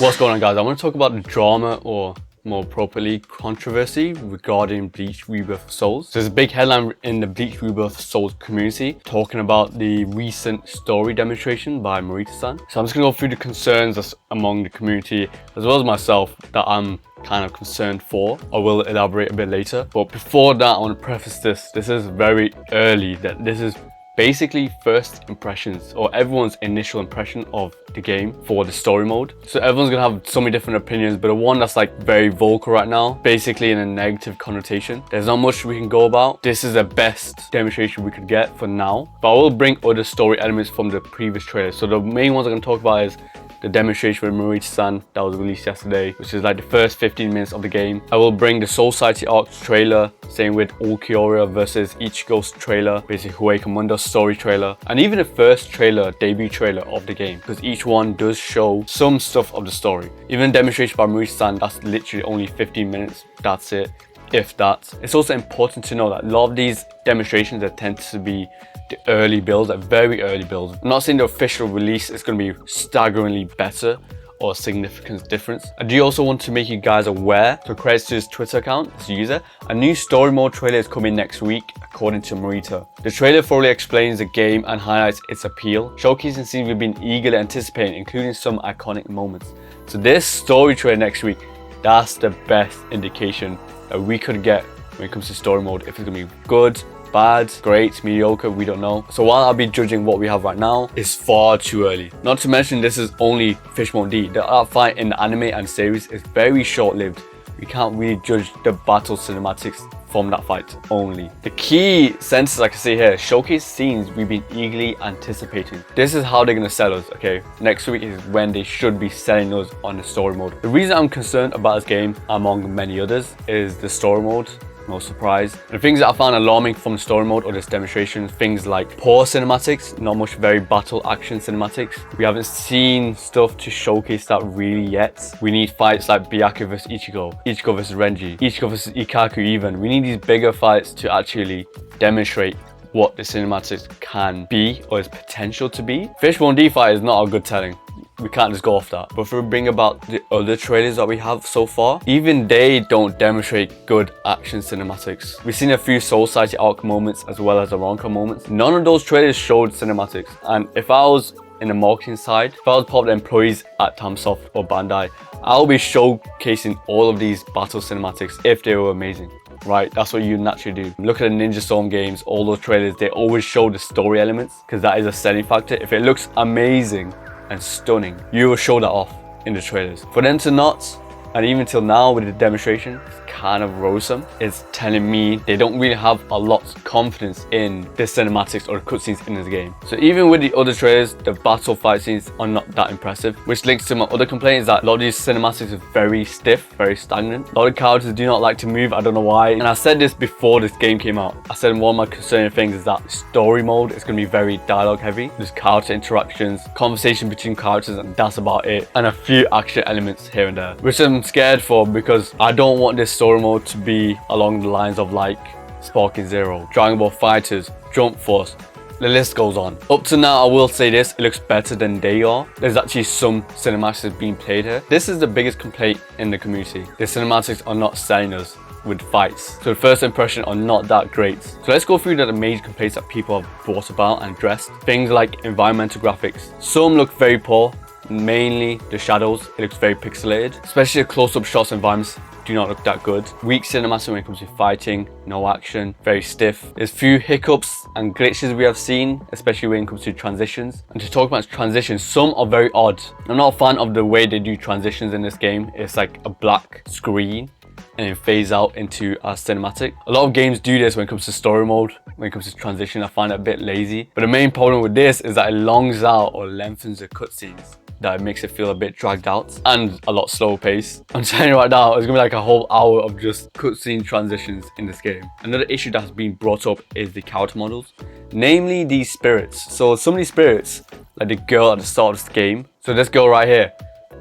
What's going on, guys? I want to talk about the drama, or more appropriately controversy, regarding Bleach Rebirth of Souls. So there's a big headline in the Bleach Rebirth of Souls community talking about the recent story demonstration by Morita-san. So I'm just going to go through the concerns that's among the community as well as myself that I'm kind of concerned for. I will elaborate a bit later, but before that I want to preface this is very early, that this is basically first impressions, or everyone's initial impression of the game for the story mode. So everyone's gonna have so many different opinions, but the one that's like very vocal right now, basically in a negative connotation, there's not much we can go about. This is the best demonstration we could get for now, but I will bring other story elements from the previous trailer. So the main ones I'm gonna talk about is the demonstration with Morita-san that was released yesterday, which is like the first 15 minutes of the game. I will bring the Soul Society arc trailer, same with Ulquiorra versus Ichigo's trailer, basically Huecamundo's story trailer, and even the first trailer, debut trailer of the game, because each one does show some stuff of the story. Even demonstration by Morita-san, that's literally only 15 minutes, that's it, if that. It's also important to know that a lot of these demonstrations that tend to be the early builds, like very early builds. I'm not saying the official release is going to be staggeringly better or significant difference. I do also want to make you guys aware, so credits to his Twitter account, his user, a new story mode trailer is coming next week according to Morita. The trailer thoroughly explains the game and highlights its appeal, showcasing scenes we've been eagerly anticipating, including some iconic moments. So this story trailer next week, that's the best indication that we could get when it comes to story mode, if it's going to be good, bad, great, mediocre, we don't know. So while I'll be judging what we have right now, it's far too early. Not to mention this is only Fishbone D. The art fight in the anime and series is very short-lived. We can't really judge the battle cinematics from that fight only. The key sentences I can see here, showcase scenes we've been eagerly anticipating. This is how they're gonna sell us, okay? Next week is when they should be selling us on the story mode. The reason I'm concerned about this game, among many others, is the story mode. No surprise. The things that I found alarming from the story mode or this demonstration, things like poor cinematics, not much very battle action cinematics. We haven't seen stuff to showcase that really yet. We need fights like Byakuya vs Ichigo, Ichigo vs Renji, Ichigo vs Ikaku even. We need these bigger fights to actually demonstrate what the cinematics can be or its potential to be. Fishbone D fight is not a good telling. We can't just go off that. But if we bring about the other trailers that we have so far, even they don't demonstrate good action cinematics. We've seen a few Soul Society arc moments as well as Aranka moments. None of those trailers showed cinematics. And if I was in the marketing side, if I was part of the employees at Tamsoft or Bandai, I'll be showcasing all of these battle cinematics if they were amazing. Right, that's what you naturally do. Look at the Ninja Storm games, all those trailers, they always show the story elements because that is a selling factor. If it looks amazing and stunning, you will show that off in the trailers. For them to not, and even till now with the demonstration, it's kind of worrisome. It's telling me they don't really have a lot of confidence in the cinematics or the cutscenes in this game. So even with the other trailers, the battle fight scenes are not that impressive, which links to my other complaint is that a lot of these cinematics are very stiff, very stagnant. A lot of characters do not like to move, I don't know why. And I said this before this game came out. I said one of my concerning things is that story mode is going to be very dialogue heavy. There's character interactions, conversation between characters, and that's about it. And a few action elements here and there, which I'm scared for because I don't want this story mode to be along the lines of like Sparking Zero, Dragon Ball FighterZ, Jump Force. The list goes on. Up to now, I will say this, it looks better than they are. There's actually some cinematics being played here. This is the biggest complaint in the community. The cinematics are not selling us with fights. So the first impression are not that great. So let's go through the major complaints that people have brought about and addressed. Things like environmental graphics. Some look very poor. Mainly the shadows, it looks very pixelated, especially the close-up shots environments do not look that good. Weak cinematics when it comes to fighting, no action, very stiff. There's few hiccups and glitches we have seen, especially when it comes to transitions. And to talk about transitions, some are very odd. I'm not a fan of the way they do transitions in this game. It's like a black screen and then phase out into a cinematic. A lot of games do this when it comes to story mode. When it comes to transition, I find it a bit lazy. But the main problem with this is that it longs out or lengthens the cutscenes. That it makes it feel a bit dragged out and a lot slower pace. I'm telling you right now, it's gonna be like a whole hour of just cutscene transitions in this game. Another issue that's been brought up is the character models, namely these spirits. So some of these spirits, like the girl at the start of this game. So this girl right here,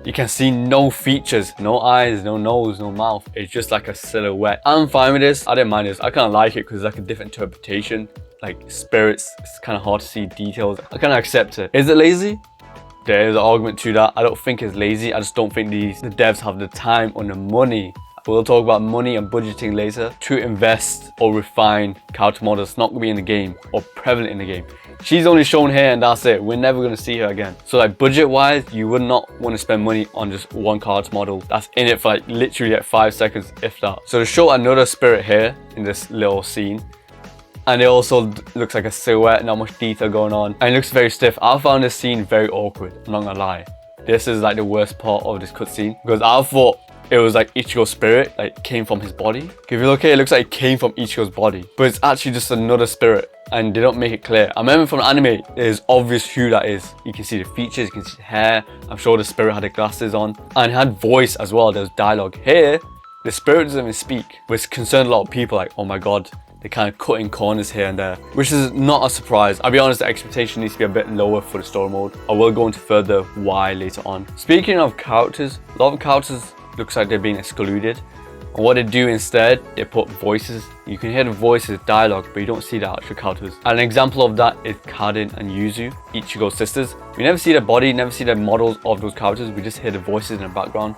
you can see no features, no eyes, no nose, no mouth. It's just like a silhouette. I'm fine with this. I didn't mind this. I kind of like it because it's like a different interpretation. Like spirits, it's kind of hard to see details. I kind of accept it. Is it lazy? there is an argument to that. I don't think it's lazy. I just don't think the devs have the time or the money. We'll talk about money and budgeting later to invest or refine character models that's not going to be in the game or prevalent in the game. She's only shown here and that's it. We're never going to see her again. So like budget wise, you would not want to spend money on just one character model that's in it for like literally like 5 seconds, if that. So to show another spirit here in this little scene, and it also looks like a silhouette, not much detail going on, and it looks very stiff. I found this scene very awkward, I'm not gonna lie. This is like the worst part of this cutscene because I thought it was like Ichigo's spirit, like came from his body. If you look here, it looks like it came from Ichigo's body, but it's actually just another spirit and they don't make it clear. I remember from the anime, it is obvious who that is. You can see the features, you can see the hair. I'm sure the spirit had the glasses on and had voice as well. There's dialogue. Here, the spirit doesn't even speak, which concerned a lot of people like, oh my God, they're kind of cutting corners here and there, which is not a surprise. I'll be honest, the expectation needs to be a bit lower for the story mode. I will go into further why later on. Speaking of characters, a lot of characters looks like they're being excluded. And what they do instead, they put voices. You can hear the voices, dialogue, but you don't see the actual characters. And an example of that is Karin and Yuzu, Ichigo's sisters. We never see their body, never see the models of those characters. We just hear the voices in the background.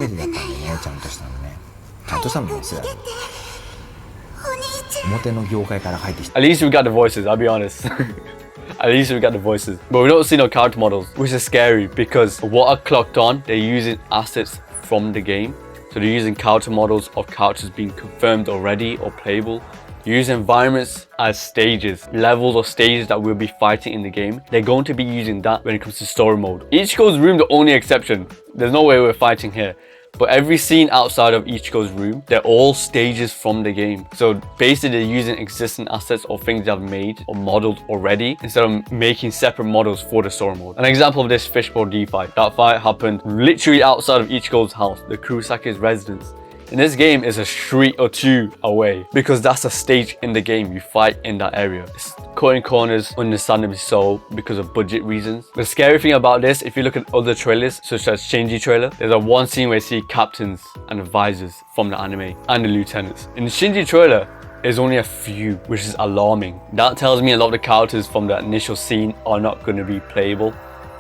At least we got the voices, I'll be honest. At least we got the voices. But we don't see no character models, which is scary because what I clocked on, they're using assets from the game. So they're using character models of characters being confirmed already or playable. Use environments as stages, levels or stages that we'll be fighting in the game. They're going to be using that when it comes to story mode. Ichigo's room, the only exception. There's no way we're fighting here. But every scene outside of Ichigo's room, they're all stages from the game. So basically they're using existing assets or things they've made or modeled already instead of making separate models for the story mode. An example of this fishbowl D fight. That fight happened literally outside of Ichigo's house, the Kurosaki's residence. In this game, it's a street or two away because that's a stage in the game. You fight in that area. It's cutting corners, understandably so, because of budget reasons. The scary thing about this, if you look at other trailers, such as Shinji trailer, there's a one scene where you see captains and advisors from the anime and the lieutenants. In the Shinji trailer, there's only a few, which is alarming. That tells me a lot of the characters from the initial scene are not going to be playable.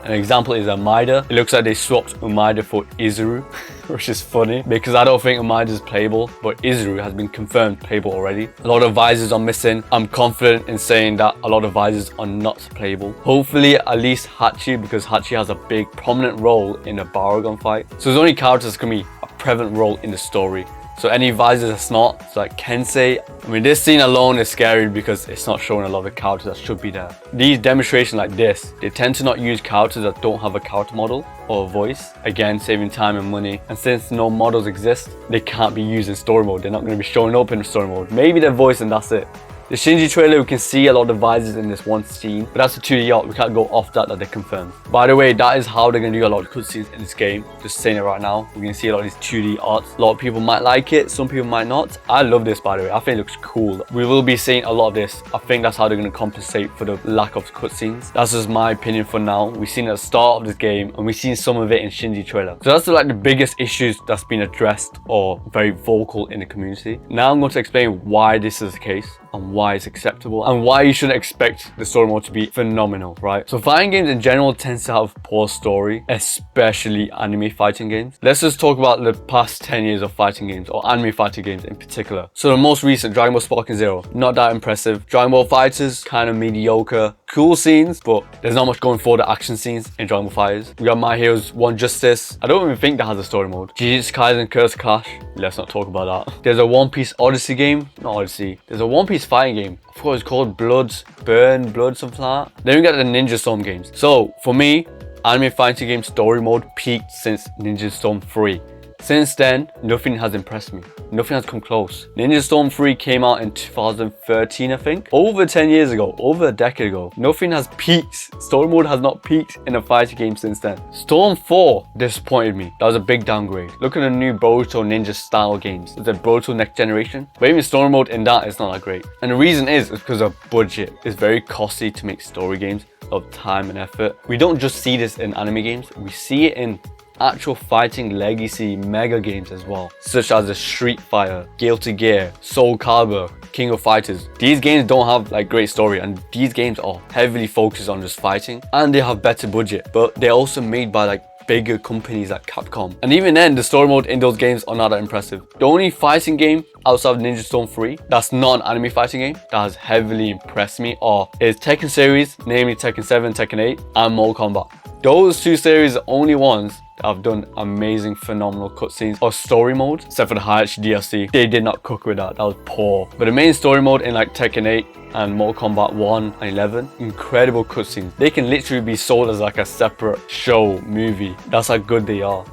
An example is Umaida. It looks like they swapped Umaida for Izuru, which is funny because I don't think Umaida is playable, but Izuru has been confirmed playable already. A lot of visors are missing. I'm confident in saying that a lot of visors are not playable. Hopefully at least Hachi, because Hachi has a big prominent role in the Baragon fight. So there's only characters that can be a prevalent role in the story. So any visors that's not, so like Kensei. I mean, this scene alone is scary because it's not showing a lot of the characters that should be there. These demonstrations like this, they tend to not use characters that don't have a character model or a voice. Again, saving time and money. And since no models exist, they can't be used in story mode. They're not going to be showing up in story mode. Maybe their voice and that's it. The Shinji trailer, we can see a lot of visors in this one scene, but that's a 2D art. We can't go off that they're confirmed. By the way, that is how they're going to do a lot of cutscenes in this game. Just saying it right now. We're going to see a lot of these 2D arts. A lot of people might like it, some people might not. I love this, by the way. I think it looks cool. We will be seeing a lot of this. I think that's how they're going to compensate for the lack of cutscenes. That's just my opinion for now. We've seen it at the start of this game, and we've seen some of it in Shinji trailer. So that's like the biggest issues that's been addressed or very vocal in the community. Now I'm going to explain why this is the case and why it's acceptable and why you shouldn't expect the story mode to be phenomenal, right? So fighting games in general tends to have poor story, especially anime fighting games. Let's just talk about the past 10 years of fighting games or anime fighting games in particular. So the most recent, Dragon Ball Sparking Zero, not that impressive. Dragon Ball Fighters, kind of mediocre. Cool scenes, but there's not much going for the action scenes in Dragon Ball Fighters. We got My Heroes 1 Justice. I don't even think that has a story mode. Jujutsu Kaisen Curse Clash. Let's not talk about that. There's a One Piece Odyssey game. Not Odyssey. There's a One Piece fighting game. I forgot it's called Blood, something like that. Then we got the Ninja Storm games. So for me, anime fighting game story mode peaked since Ninja Storm 3. Since then, nothing has impressed me. Nothing has come close. Ninja Storm 3 came out in 2013, I think. Over 10 years ago, over a decade ago. Nothing has peaked. Story mode has not peaked in a fighting game since then. Storm 4 disappointed me. That was a big downgrade. Look at the new Boruto Ninja style games. It's a Boruto Next Generation. But even story mode in that is not that great. And the reason is because of budget. It's very costly to make story games, of time and effort. We don't just see this in anime games. We see it in actual fighting legacy mega games as well, such as the Street Fighter, Guilty Gear, Soul Calibur, King of Fighters. These games don't have like great story, and these games are heavily focused on just fighting, and they have better budget, but they're also made by like bigger companies like Capcom. And even then, the story mode in those games are not that impressive. The only fighting game outside of Ninja Storm 3 that's not an anime fighting game that has heavily impressed me is Tekken series, namely Tekken 7, Tekken 8, and Mortal Kombat. Those two series are the only ones that have done amazing, phenomenal cutscenes or story mode, except for the High HD DLC. They did not cook with that. That was poor. But the main story mode in like Tekken 8 and Mortal Kombat 1 and 11, incredible cutscenes. They can literally be sold as like a separate show, movie. That's how good they are.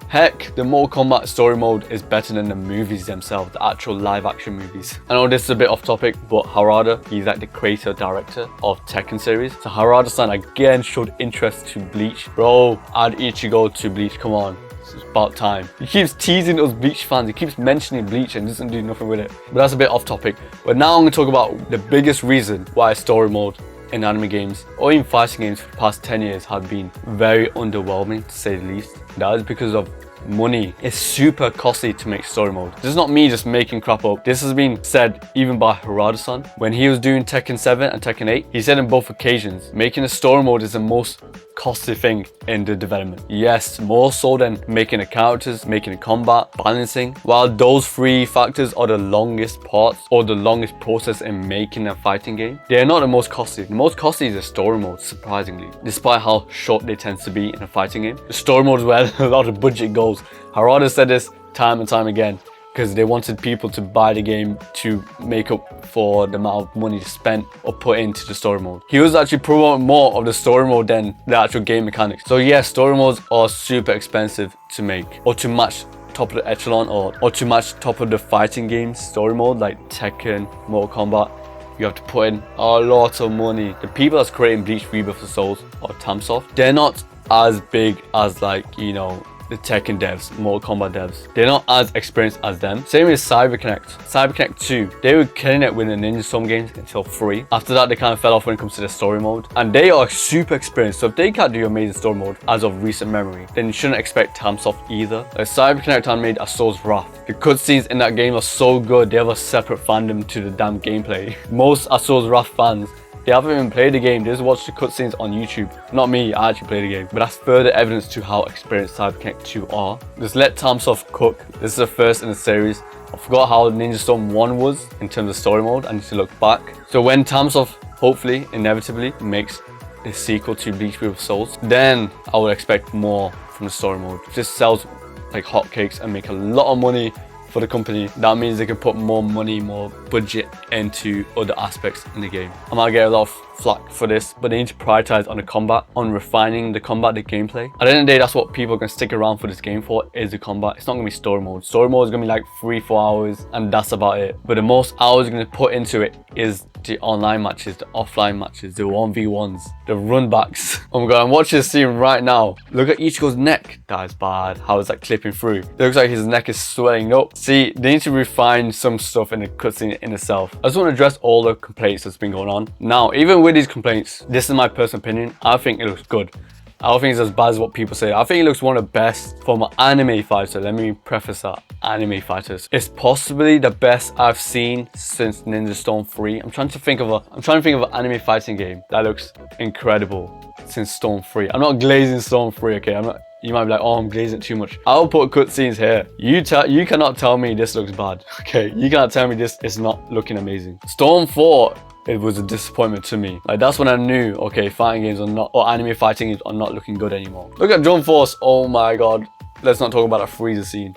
Heck, the Mortal Kombat story mode is better than the movies themselves, the actual live action movies. I know this is a bit off topic, but Harada, he's like the creator director of Tekken series. So Harada-san again showed interest to Bleach. Bro, add Ichigo to Bleach, come on. It's about time. He keeps teasing us Bleach fans, he keeps mentioning Bleach and doesn't do nothing with it. But that's a bit off topic. But now I'm going to talk about the biggest reason why story mode in anime games or even fighting games for the past 10 years have been very underwhelming, to say the least. That is because of money. It's super costly to make story mode. This is not me just making crap up. This has been said even by Harada-san. When he was doing Tekken 7 and Tekken 8, he said in both occasions, making a story mode is the most costly thing in the development. Yes, more so than making the characters, making the combat, balancing. While those three factors are the longest parts or the longest process in making a fighting game, they are not the most costly. The most costly is the story mode, surprisingly, despite how short they tend to be in a fighting game. The story mode is where a lot of budget goes. Harada said this time and time again, because they wanted people to buy the game to make up for the amount of money spent or put into the story mode. He was actually promoting more of the story mode than the actual game mechanics. So yeah, story modes are super expensive to make or to match top of the echelon or to match top of the fighting games story mode like Tekken, Mortal Kombat. You have to put in a lot of money. The people that's creating Bleach Rebirth of Souls or Tamsoft, they're not as big as like, you know, the Tekken devs, Mortal Kombat devs. They're not as experienced as them. Same with CyberConnect. CyberConnect 2, they were killing it with the Ninja Storm games until 3. After that, they kind of fell off when it comes to the story mode. And they are super experienced. So if they can't do amazing story mode as of recent memory, then you shouldn't expect Tamsoft either. Like CyberConnect made Asura's Wrath. The cutscenes in that game are so good, they have a separate fandom to the damn gameplay. Most Asura's Wrath fans, they haven't even played the game, they just watch the cutscenes on YouTube. Not me, I actually played the game. But that's further evidence to how experienced CyberConnect 2 are. Just let Tamsoft cook. This is the first in the series. I forgot how Ninja Storm 1 was in terms of story mode. I need to look back. So when Tamsoft, hopefully, inevitably, makes the sequel to Bleach Rebirth of Souls, then I would expect more from the story mode. If this sells like hotcakes and make a lot of money for the company, that means they can put more money, more budget into other aspects in the game. I might get a lot of flack for this, but they need to prioritize on the combat, on refining the combat, the gameplay. At the end of the day, that's what people are going to stick around for this game for, is the combat. It's not going to be story mode. Story mode is going to be like 3-4 hours and that's about it. But the most hours you're going to put into it is the online matches, the offline matches, the 1v1s, the runbacks. Oh my god, I'm watching this scene right now. Look at Ichigo's neck. That is bad. How is that clipping through? It looks like his neck is swelling up. See, they need to refine some stuff in the cutscene in itself. I just want to address all the complaints that's been going on. Now, even with these complaints, this is my personal opinion, I think it looks good. I don't think it's as bad as what people say. I think it looks one of the best from an anime fighter. Let me preface that. Anime fighters. It's possibly the best I've seen since Ninja Storm 3. I'm trying to think of an anime fighting game that looks incredible since Storm 3. I'm not glazing Storm 3, okay? You might be like, oh, I'm glazing it too much. I'll put cutscenes here. You cannot tell me this looks bad, okay? You cannot tell me this is not looking amazing. Storm 4, it was a disappointment to me. Like, that's when I knew, okay, fighting games are not, or anime fighting games are not looking good anymore. Look at Jump Force, oh my god. Let's not talk about a freezer scene.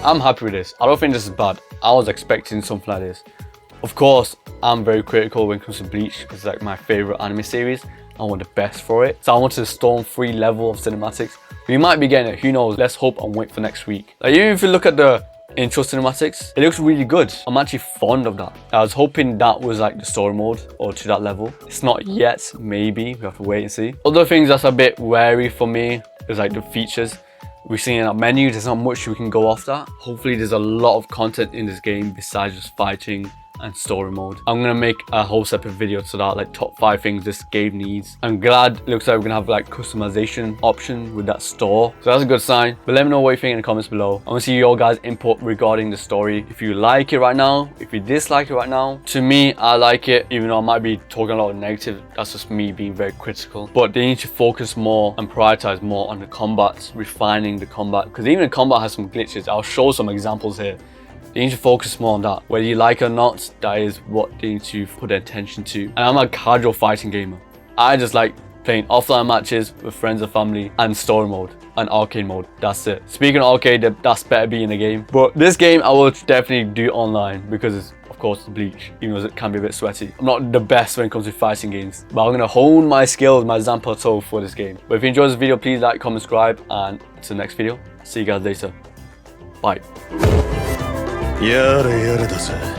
I'm happy with this. I don't think this is bad. I was expecting something like this. Of course, I'm very critical when it comes to Bleach, because it's like my favorite anime series. I want the best for it. So I wanted a Storm 3 level of cinematics. We might be getting it, who knows? Let's hope and wait for next week. Like, even if you look at the intro cinematics, it looks really good. I'm actually fond of that. I was hoping that was like the story mode or to that level. It's not yet, maybe. We have to wait and see. Other things that's a bit wary for me is like the features. We've seen in our menu, there's not much we can go off that. Hopefully there's a lot of content in this game besides just fighting and story mode. I'm gonna make a whole separate video to that, like top 5 things this game needs. I'm glad it looks like we're gonna have like customization option with that store, so that's a good sign. But let me know what you think in the comments below. I want to see your guys' input regarding the story. If you like it right now, if you dislike it right now. To me, I like it, even though I might be talking a lot of negative. That's just me being very critical. But they need to focus more and prioritize more on the combats, refining the combat, because even the combat has some glitches. I'll show some examples here. They need to focus more on that. Whether you like it or not, that is what they need to put their attention to. And I'm a casual fighting gamer. I just like playing offline matches with friends and family, and story mode and arcade mode. That's it. Speaking of arcade, that's better be in the game. But this game I will definitely do online because it's, of course, Bleach, even though it can be a bit sweaty. I'm not the best when it comes to fighting games, but I'm gonna hone my skills, my exam plateau for this game. But if you enjoyed this video, please like, comment, subscribe, and to the next video. See you guys later. Bye. やれやれだぜ。